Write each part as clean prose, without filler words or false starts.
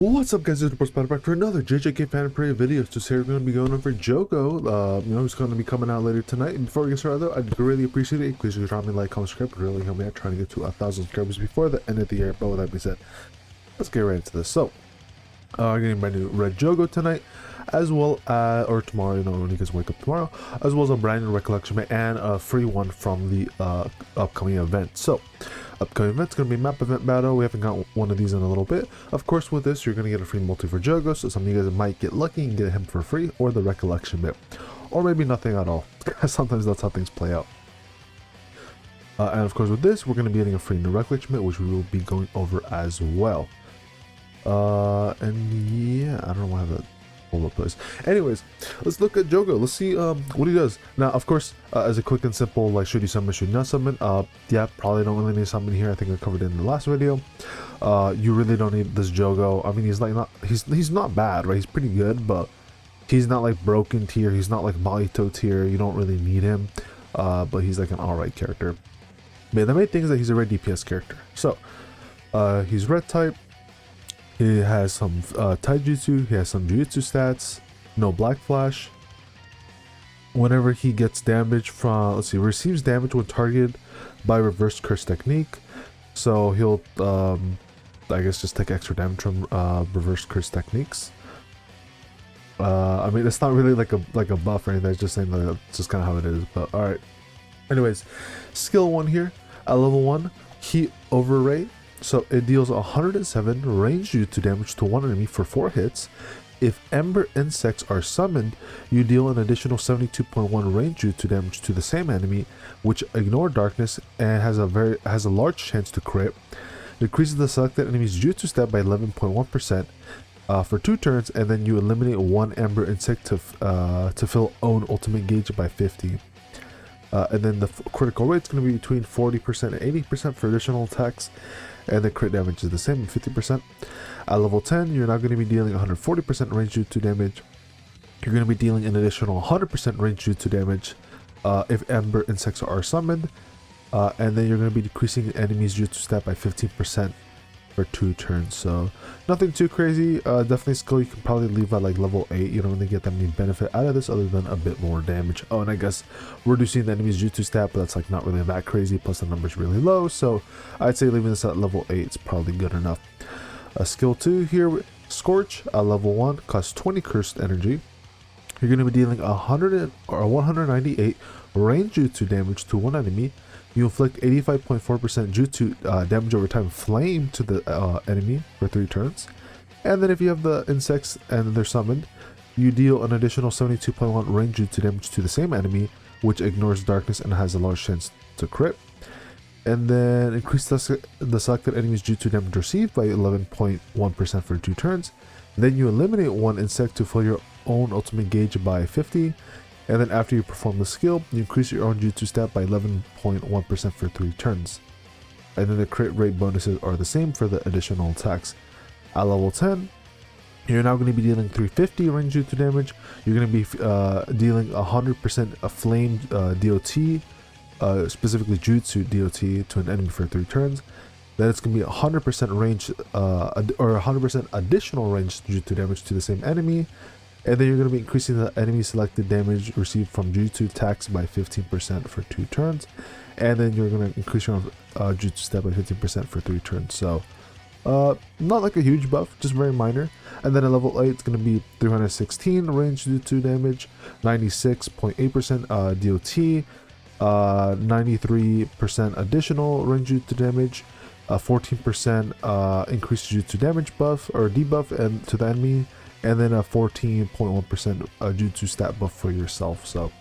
What's up, guys? It's Spiderwolf back for another JJKPhantomparade video. So today we're going to be going over Jogo. He's going to be coming out later tonight. And before we get started, though, I'd really appreciate it. Please drop me a like, comment, subscribe. It really help me out trying to get to 1,000 subscribers before the end of the year. But with that being said, let's get right into this. So, I'm getting my new Red Jogo tonight, as well as, or tomorrow, when you guys wake up tomorrow, as well as a brand new Recollection and a free one from the upcoming event. So, upcoming event's going to be map event battle. We haven't got one of these in a little bit. Of course, with this, you're going to get a free multi for Jogo, so some of you guys might get lucky and get him for free, or the Recollection bit, or maybe nothing at all. Sometimes that's how things play out. And of course, with this, we're going to be getting a free new Recollection bit, which we will be going over as well. And yeah, I don't know why I have that hold up place. Anyways, let's look at Jogo. Let's see what he does. Now, of course, as a quick and simple, like, should you summon, should you not summon? Yeah, probably don't really need to summon here. I think I covered it in the last video. You really don't need this Jogo. I mean, he's not bad, right? He's pretty good, but he's not like broken tier. He's not like Malito tier. You don't really need him. But he's like an alright character. But the main thing is that he's a red DPS character. So, he's red type. He has some taijutsu, he has some jujutsu stats, no black flash. Whenever he gets damage from, let's see, receives damage when targeted by reverse curse technique. So he'll, I guess, just take extra damage from reverse curse techniques. I mean, it's not really like a buff or anything. It's just saying that it's just kind of how it is. But all right. Anyways, skill 1 here at level 1, heat overrate. So it deals 107 range jutsu damage to one enemy for 4 hits. If Ember Insects are summoned, you deal an additional 72.1 range jutsu damage to the same enemy, which ignore darkness and has a large chance to crit. Decreases the selected enemy's jutsu stat by 11.1% for 2 turns, and then you eliminate 1 Ember Insect to fill own ultimate gauge by 50. And then the critical rate is going to be between 40% and 80% for additional attacks. And the crit damage is the same, 50%. At level 10, you're now going to be dealing 140% range jutsu damage. You're going to be dealing an additional 100% range jutsu damage if Ember Insects are summoned. And then you're going to be decreasing the enemy's jutsu stat by 15% for 2 turns. So nothing too crazy. Definitely skill you can probably leave at like level 8. You don't really get that many benefit out of this other than a bit more damage. Oh, and I guess reducing the enemy's jutsu stat, but that's like not really that crazy. Plus the number's really low, so I'd say leaving this at level 8 is probably good enough. Skill 2 here, Scorch at level 1 costs 20 cursed energy. You're going to be dealing 198 range jutsu damage to one enemy. You inflict 85.4% jutsu damage over time flame to the enemy for 3 turns. And then if you have the insects and they're summoned, you deal an additional 72.1 range jutsu damage to the same enemy, which ignores darkness and has a large chance to crit. And then increase the selected enemy's jutsu damage received by 11.1% for 2 turns. Then you eliminate 1 insect to fill your own ultimate gauge by 50. And then after you perform the skill, you increase your own jutsu stat by 11.1% for 3 turns. And then the crit rate bonuses are the same for the additional attacks. At level 10, you're now going to be dealing 350 range jutsu damage. You're going to be dealing 100% flame DOT, specifically jutsu DOT, to an enemy for 3 turns. Then it's going to be 100% range, or 100% additional range jutsu damage to the same enemy. And then you're going to be increasing the enemy selected damage received from jutsu attacks by 15% for 2 turns. And then you're going to increase your jutsu stat by 15% for 3 turns. So, not like a huge buff, just very minor. And then at level 8, it's going to be 316 range jutsu damage, 96.8% DOT, 93% additional range jutsu damage, 14% increased jutsu damage buff or debuff and to the enemy. And then a 14.1% jutsu stat buff for yourself. So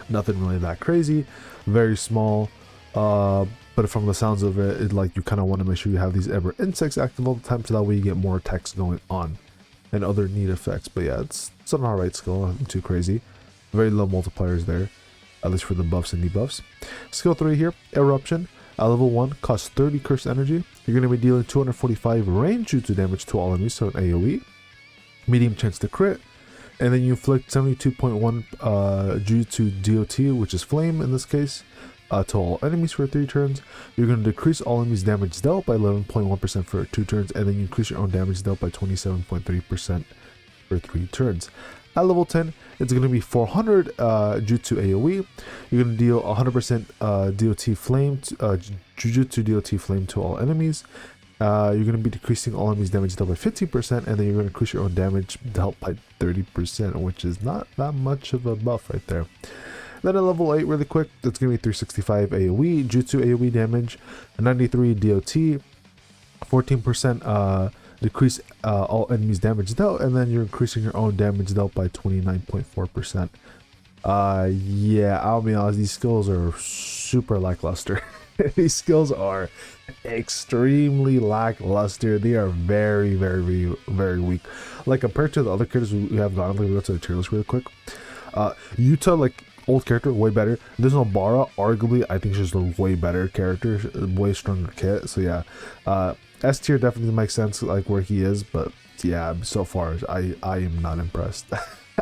nothing really that crazy, very small. But from the sounds of it, like you kind of want to make sure you have these Ember Insects active all the time, so that way you get more attacks going on and other neat effects. But yeah, it's an alright skill, nothing too crazy. Very low multipliers there, at least for the buffs and debuffs. Skill 3 here, Eruption. At level 1, costs 30 cursed energy. You're going to be dealing 245 range jutsu damage to all enemies, so an AoE. Medium chance to crit, and then you inflict 72.1 jutsu DOT, which is flame in this case, to all enemies for 3 turns. You're going to decrease all enemies damage dealt by 11.1% for 2 turns, and then you increase your own damage dealt by 27.3% for 3 turns. At level 10, it's going to be 400 Jutsu AoE. You're going to deal 100% DOT flame, Jujutsu DOT flame to all enemies. You're going to be decreasing all enemies damage dealt by 15%, and then you're going to increase your own damage dealt by 30%, which is not that much of a buff right there. Then at level 8, really quick, it's going to be 365 AoE, Jutsu AoE damage, 93 DOT, 14% decrease all enemies damage dealt, and then you're increasing your own damage dealt by 29.4%. Yeah, I'll be honest, these skills are super lackluster. These skills are extremely lackluster. They are very, very, very weak. Like, compared to the other characters we have gone, let me go to the tier list real quick. Yuta, like, old character, way better. This one, Bara, arguably, I think she's a way better character, way stronger kit. So yeah, S tier definitely makes sense, like where he is, but yeah, so far I am not impressed.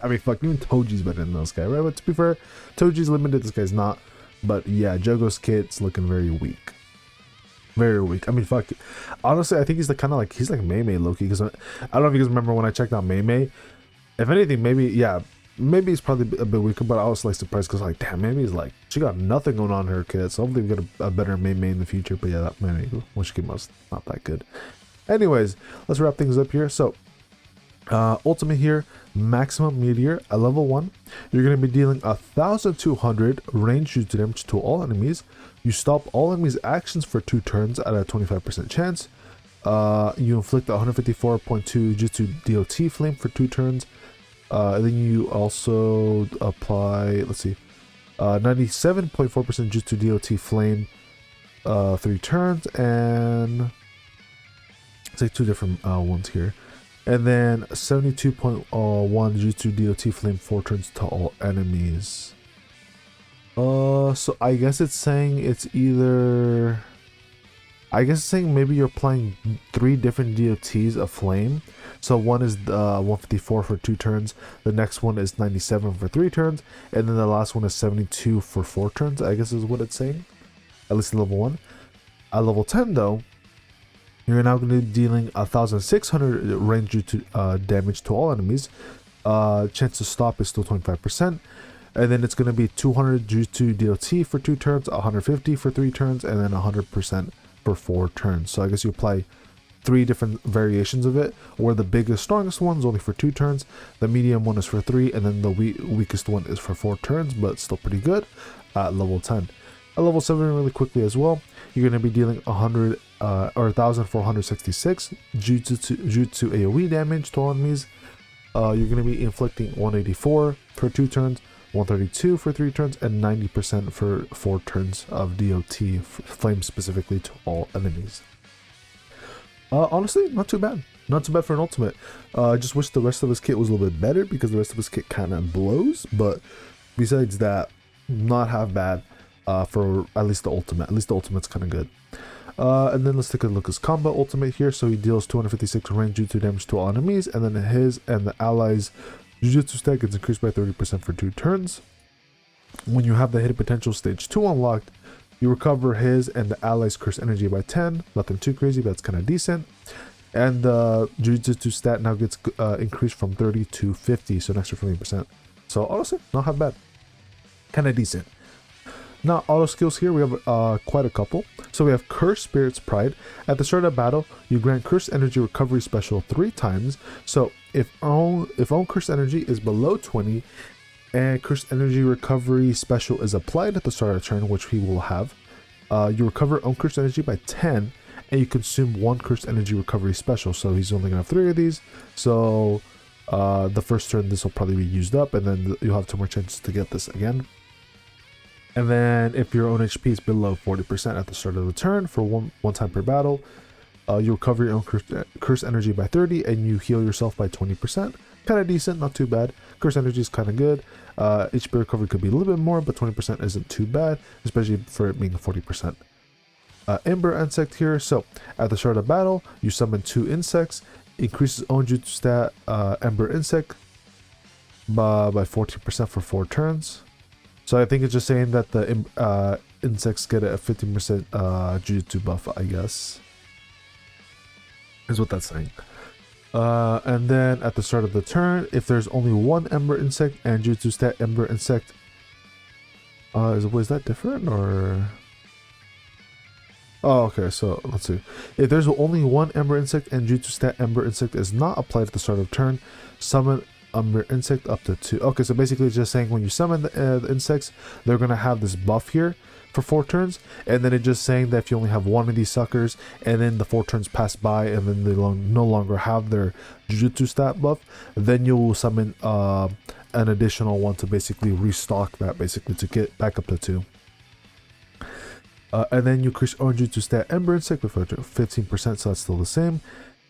I mean, fuck, even Toji's better than this guy, right? But to be fair, Toji's limited, this guy's not. But yeah, Jogo's kit's looking very weak. Very weak. I mean, fuck. Honestly, I think he's kind of like, he's like Mei Mei Loki, because I don't know if you guys remember when I checked out Mei Mei. If anything, maybe, yeah, maybe he's probably a bit weaker, but I was like surprised because like, damn, maybe he's like, she got nothing going on in her kit, so hopefully we get a better Mei Mei in the future. But yeah, that Mei Mei, which kit was not that good. Anyways, let's wrap things up here. So ultimate here, maximum meteor at level 1. You're going to be dealing 1200 range jutsu damage to all enemies. You stop all enemies actions for 2 turns at a 25% chance. You inflict 154.2 jutsu DOT flame for 2 turns. And then you also apply, let's see, 97.4% jutsu DOT flame 3 turns, and it's like 2 different ones here. And then 72.1 jutsu DOT flame 4 turns to all enemies. So I guess it's saying it's either, I guess it's saying maybe you're applying 3 different DOTs of flame. So one is 154 for 2 turns, the next one is 97 for 3 turns, and then the last one is 72 for 4 turns, I guess is what it's saying, at least at level 1. At level 10 though, you're now going to be dealing 1600 range jutsu damage to all enemies. Chance to stop is still 25%. And then it's going to be 200 jutsu DOT for 2 turns, 150 for 3 turns, and then 100% for 4 turns. So I guess you apply 3 different variations of it, where the biggest, strongest one's only for 2 turns, the medium one is for 3, and then the weakest one is for 4 turns, but still pretty good at level 10. At level 7, really quickly as well, you're going to be dealing 1466 jutsu AoE damage to all enemies. You're going to be inflicting 184 for 2 turns, 132 for 3 turns, and 90% for 4 turns of DOT flame specifically to all enemies. Honestly, not too bad. Not too bad for an ultimate. I just wish the rest of his kit was a little bit better, because the rest of his kit kind of blows. But besides that, not half bad for at least the ultimate. At least the ultimate's kind of good. And then let's take a look at his combo ultimate here. So he deals 256 range jutsu damage to all enemies, and then his and the allies' Jujutsu stat gets increased by 30% for 2 turns. When you have the hidden potential stage 2 unlocked, you recover his and the allies' curse energy by 10. Nothing too crazy, but it's kind of decent. And the Jujutsu stat now gets increased from 30 to 50, so an extra 15%. So honestly, not half bad. Kind of decent. Now, auto skills here, we have quite a couple. So we have Curse Spirit's Pride. At the start of battle, you grant Curse Energy Recovery Special 3 times. So if own Curse Energy is below 20, and Curse Energy Recovery Special is applied at the start of the turn, which we will have, you recover own Curse Energy by 10, and you consume 1 Curse Energy Recovery Special. So he's only going to have 3 of these. So the first turn, this will probably be used up, and then you'll have 2 more chances to get this again. And then if your own HP is below 40% at the start of the turn for one time per battle, you recover your own curse energy by 30, and you heal yourself by 20%. Kind of decent, not too bad. Curse energy is kind of good. HP recovery could be a little bit more, but 20% isn't too bad, especially for it being 40%. Ember Insect here. So at the start of battle, you summon 2 insects, increases own jutsu stat Ember Insect by 14% for 4 turns. So I think it's just saying that the insects get a 15% Jujutsu buff, I guess. Is what that's saying. And then at the start of the turn, if there's only one Ember Insect and Jutsu stat Ember Insect, was that different or? Oh, okay. So let's see. If there's only one Ember Insect and Jutsu stat Ember Insect is not applied at the start of turn, summon Ember Insect up to 2. Okay, so basically it's just saying when you summon the insects, they're gonna have this buff here for 4 turns, and then it's just saying that if you only have one of these suckers and then the 4 turns pass by and then they no longer have their Jujutsu stat buff, then you'll summon an additional one to basically restock that, basically to get back up to 2. And then you increase Jujutsu stat Ember Insect with 15%, so that's still the same.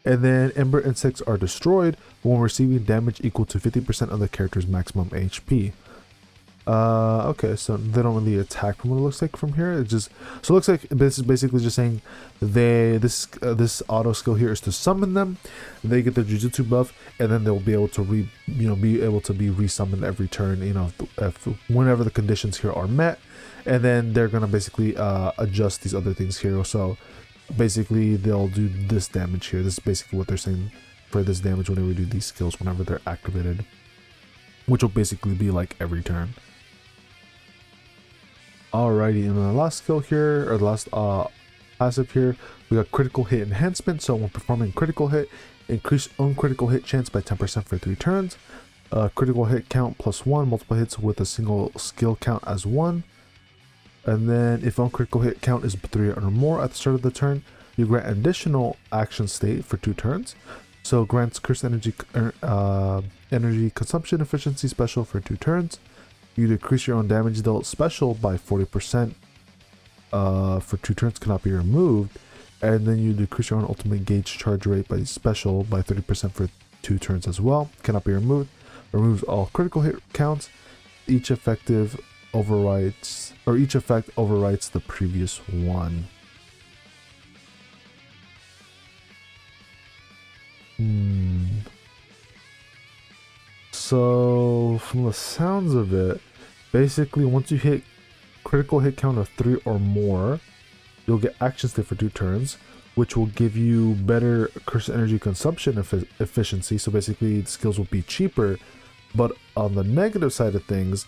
And then Ember Insects are destroyed when receiving damage equal to 50% of the character's maximum HP. Okay, so they don't really attack from what it looks like from here. It just, so it looks like this is basically just saying this auto skill here is to summon them. They get the Jujutsu buff, and then they'll be able to be resummoned every turn, whenever the conditions here are met. And then they're gonna basically adjust these other things here. So basically they'll do this damage here. This is basically what they're saying for this damage whenever we do these skills, whenever they're activated, which will basically be like every turn. Alrighty, and the last skill here, or the last passive here, we got critical hit enhancement. So when performing critical hit, increase uncritical hit chance by 10% for 3 turns. Critical hit count +1, multiple hits with a single skill count as 1. And then if uncritical hit count is 3 or more at the start of the turn, you grant additional action state for 2 turns. So grants cursed energy consumption efficiency special for 2 turns. You decrease your own damage dealt special by 40% for 2 turns, cannot be removed. And then you decrease your own ultimate gauge charge rate by special by 30% for 2 turns as well, cannot be removed. Removes all critical hit counts. Each effect overwrites the previous one. So from the sounds of it, basically once you hit critical hit count of 3 or more, you'll get action state for 2 turns, which will give you better cursed energy consumption efficiency. So basically the skills will be cheaper, but on the negative side of things,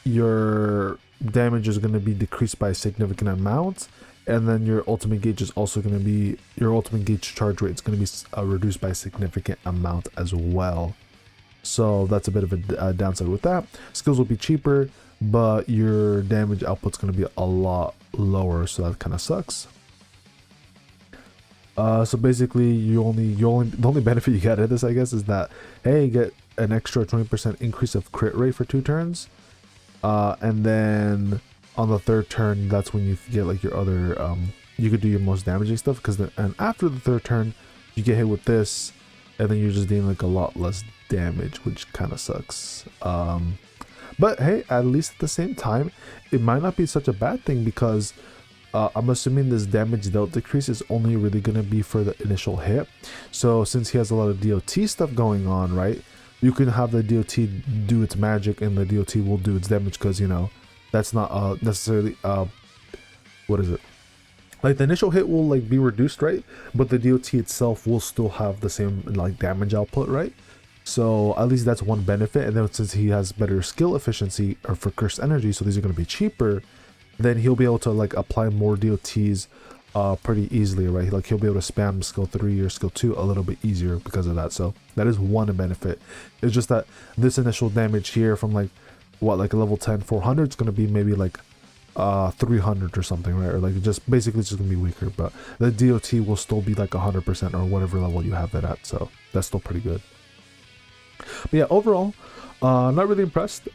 your damage is going to be decreased by a significant amount, and then your ultimate gauge is also going to be, your ultimate gauge charge rate is going to be reduced by a significant amount as well. So that's a bit of a downside with that. Skills will be cheaper, but your damage output's going to be a lot lower, so that kind of sucks. So basically the only benefit you get out of this, I guess, is that, hey, you get an extra 20% increase of crit rate for 2 turns. And then on the 3rd turn, that's when you get like your other, you could do your most damaging stuff, and after the 3rd turn, you get hit with this, and then you're just doing like a lot less damage, which kind of sucks. But hey, at least at the same time, it might not be such a bad thing, because I'm assuming this damage dealt decrease is only really going to be for the initial hit. So since he has a lot of DOT stuff going on, right, you can have the DOT do its magic and the DOT will do its damage, because, that's not necessarily, what is it? Like the initial hit will like be reduced, right? But the DOT itself will still have the same like damage output, right? So at least that's one benefit. And then since he has better skill efficiency or for cursed energy, so these are going to be cheaper, then he'll be able to like apply more DOTs pretty easily, right? Like he'll be able to spam skill 3 or skill 2 a little bit easier because of that. So that is one benefit. It's just that this initial damage here from like like a level 10 400 is going to be maybe like 300 or something, right? Or like just basically it's just gonna be weaker, but the DOT will still be like 100% or whatever level you have it at, so that's still pretty good. But yeah, overall, not really impressed.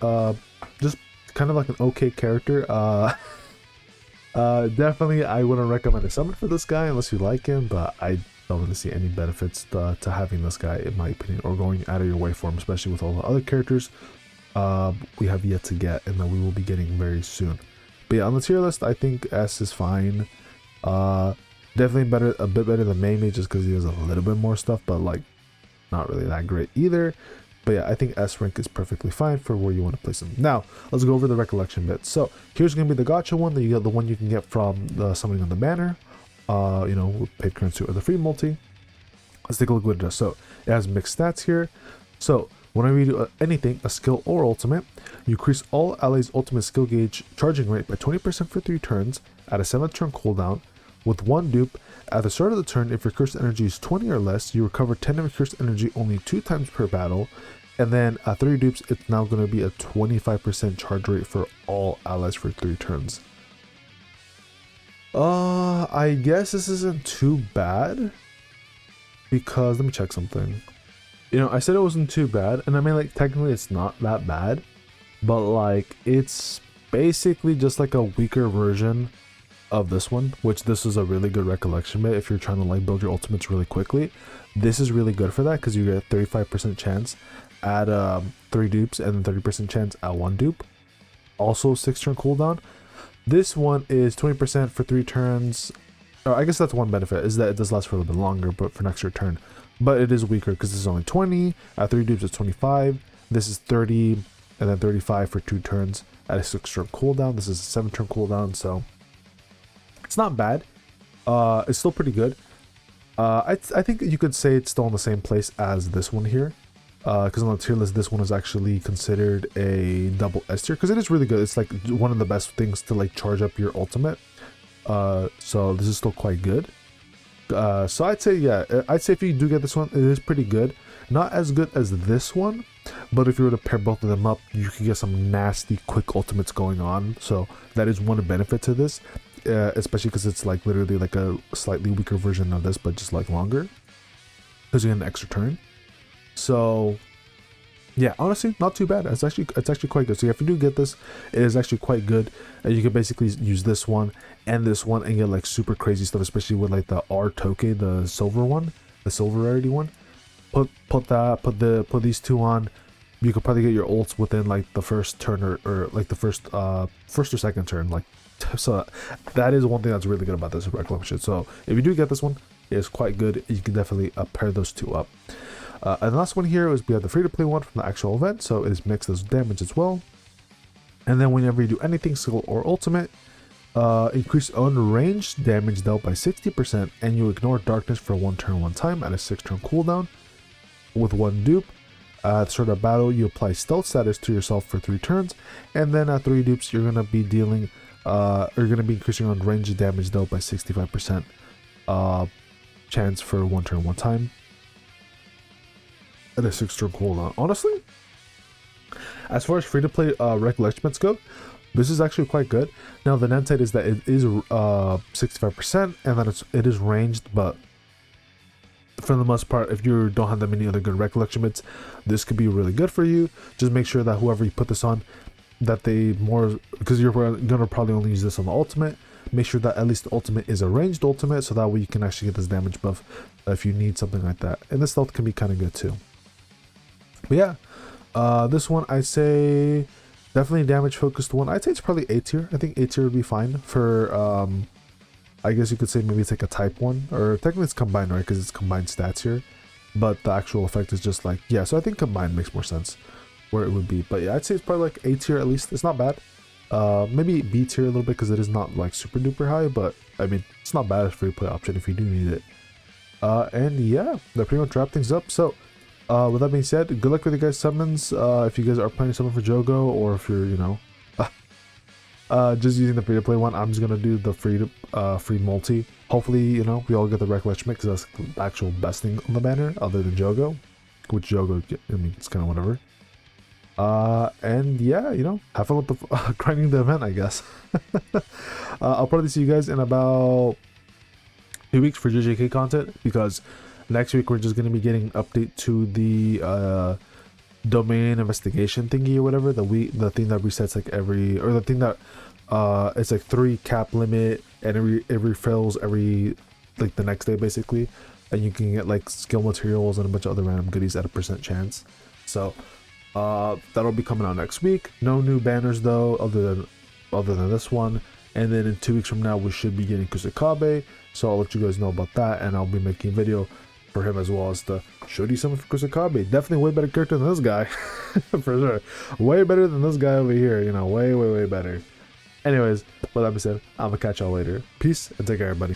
Just kind of like an okay character. Definitely I wouldn't recommend a summon for this guy unless you like him, but I don't really see any benefits to having this guy, in my opinion, or going out of your way for him, especially with all the other characters we have yet to get and that we will be getting very soon. But yeah, on the tier list, I think S is fine. Definitely a bit better than Mei, just because he has a little bit more stuff, but like not really that great either. But yeah, I think S rank is perfectly fine for where you want to place them. Now, let's go over the recollection bit. So here's going to be the gacha one, that you get the one you can get from the summoning on the banner, you know, with paid currency or the free multi. Let's take a look at what it does. So it has mixed stats here. So whenever you do anything, a skill or ultimate, you increase all allies' ultimate skill gauge charging rate by 20% for 3 turns at a 7-turn cooldown with 1 dupe. At the start of the turn, if your cursed energy is 20 or less, you recover 10 of your cursed energy only 2 times per battle. And then at 3 dupes, it's now going to be a 25% charge rate for all allies for 3 turns. I guess this isn't too bad, because let me check something. You know, I said it wasn't too bad, and I mean, like, technically it's not that bad, but like, it's basically just like a weaker version of this one, which this is a really good recollection bit if you're trying to like build your ultimates really quickly. This is really good for that, because you get a 35% chance at 3 dupes and 30% chance at 1 dupe. Also 6-turn cooldown. This one is 20% for 3 turns. Or I guess that's one benefit, is that it does last for a little bit longer, but for next turn. But it is weaker because this is only 20. At 3 dupes it's 25. This is 30 and then 35 for 2 turns at a 6-turn cooldown. This is a 7-turn cooldown, so it's not bad. It's still pretty good. I think you could say it's still in the same place as this one here, because on the tier list this one is actually considered a double S tier, because it is really good. It's like one of the best things to like charge up your ultimate. So this is still quite good. So I'd say, yeah, I'd say if you do get this one, it is pretty good. Not as good as this one, but if you were to pair both of them up, you can get some nasty quick ultimates going on. So that is one benefit to this. Especially because it's like literally like a slightly weaker version of this, but just like longer, because you get an extra turn. So yeah, honestly, not too bad. It's actually quite good. So yeah, if you do get this, it is actually quite good. And you can basically use this one and get like super crazy stuff, especially with like the R Toke, the silver one, the silver rarity one. Put these 2 on. You could probably get your ults within like the first turn or like the first or second turn, like. So that is one thing that's really good about this recollection. So if you do get this one, it's quite good. You can definitely pair those 2 up. And the last one here is we have the free to play one from the actual event, so it is mixed as damage as well. And then whenever you do anything skill or ultimate, increase unranged damage dealt by 60%, and you ignore darkness for 1 turn 1 time at a 6-turn cooldown with 1 dupe. At the start of battle, you apply stealth status to yourself for 3 turns, and then at 3 dupes, you're gonna be dealing you're going to be increasing on range damage dealt by 65% chance for 1 turn 1 time and a 6-turn cooldown. Honestly, as far as free to play recollection bits go, this is actually quite good. Now the downside is that it is 65% and that it is ranged, but for the most part, if you don't have that many other good recollection bits, this could be really good for you. Just make sure that whoever you put this on, that they more, because you're gonna probably only use this on the ultimate, make sure that at least the ultimate is a ranged ultimate, so that way you can actually get this damage buff if you need something like that. And this stealth can be kind of good too. But yeah, this one I say definitely damage focused one. I'd say it's probably A tier. I think A tier would be fine for I guess you could say maybe it's like a type 1, or technically it's combined, right, because it's combined stats here, but the actual effect is just like, yeah, so I think combined makes more sense where it would be. But yeah, I'd say it's probably like A tier at least. It's not bad. Maybe B tier a little bit because it is not like super duper high, but I mean, it's not bad as a free play option if you do need it. And yeah, that pretty much wrap things up. So with that being said, good luck with your guys' summons. If you guys are planning to summon for Jogo, or if you're, you know, just using the free to play one, I'm just gonna do the free multi. Hopefully, you know, we all get the recollection mix, because that's the actual best thing on the banner other than Jogo, which Jogo, I mean, it's kind of whatever. And yeah, you know, have fun with the grinding the event, I guess. I'll probably see you guys in about 2 weeks for JJK content, because next week we're just going to be getting an update to the domain investigation thingy or whatever, the thing that resets like the thing that it's like 3 cap limit, and it refills every like the next day basically, and you can get like skill materials and a bunch of other random goodies at a % chance. So that'll be coming out next week. No new banners though, other than this one. And then in 2 weeks from now we should be getting JJKPpp, so I'll let you guys know about that, and I'll be making a video for him as well as the Shuri summon for Kusakabe. Definitely way better character than this guy. For sure. Way better than this guy over here. You know, way better. Anyways, with that being said, I'm gonna catch y'all later. Peace and take care, everybody.